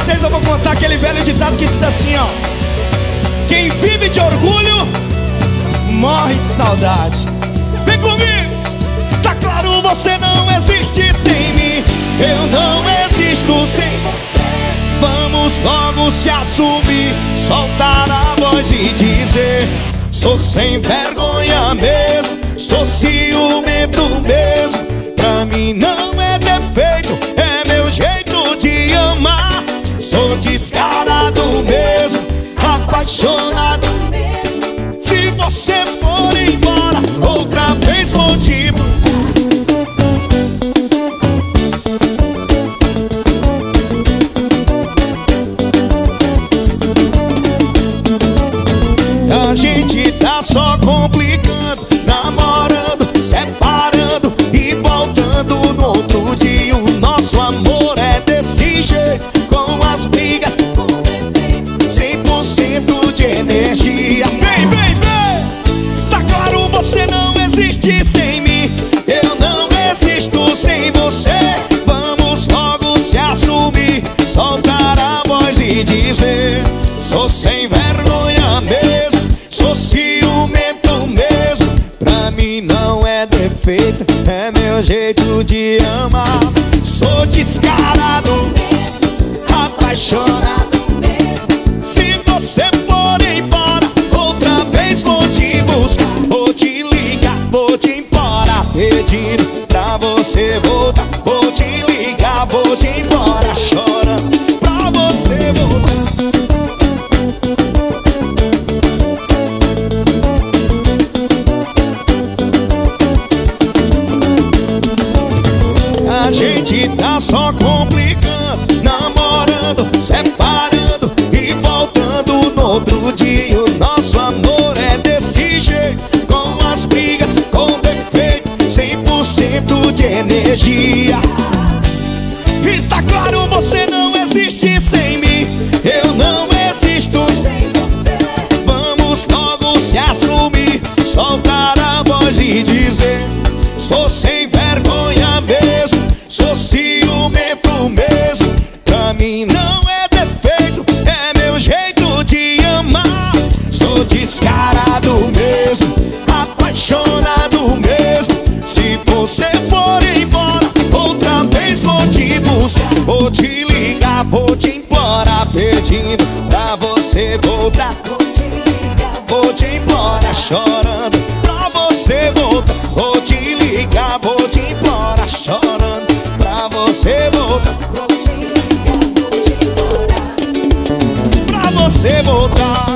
vocês eu vou contar aquele velho ditado que diz assim, ó: quem vive de orgulho morre de saudade. Vem comigo! Tá claro, você não existe sem mim, eu não existo sem você. Vamos logo se assumir, soltar a voz e dizer: sou sem vergonha mesmo, sou ciumento mesmo. Pra mim não é defeito, é meu jeito de amar. Sou descarado mesmo, apaixonado mesmo. Se você for embora, outra vez vou te buscar. A gente tá só complicando, namorando, separando e voltando no outro dia. O nosso amor é desse jeito, com as brigas, 100% de energia. Vem, vem, vem! Tá claro, você não existe sem mim, eu não existo sem você. Vamos logo se assumir, soltar a voz e dizer: sou sem vergonha mesmo, sou ciumento mesmo. Pra mim não é defeito, é meu jeito de amar. Sou descarado mesmo, apaixonado mesmo. Se você for embora, outra vez vou te buscar. Vou te ligar, vou te embora, pedindo pra você voltar. Vou te ligar, vou te embora, chorando pra você voltar. A gente tá só complicando, namorando, separando e voltando no outro dia. O nosso amor é desse jeito, com as brigas, com defeito, 100% de energia. E tá claro, você não existe sem mim, eu não existo sem você. Vamos logo se assumir, soltar a voz e dizer: sou sem vergonha mesmo, sou ciumento mesmo. Pra mim não é defeito, é meu jeito de amar. Sou descarado mesmo, apaixonado mesmo. Se você for embora, outra vez vou te buscar. Vou te ligar, vou te implorar, pedindo pra você voltar. Vou te implorar, chorando pra você voltar. Vou te ligar, vou te implorar, chorando pra você voltar. Vou te ligar, vou te implorar, pra você voltar.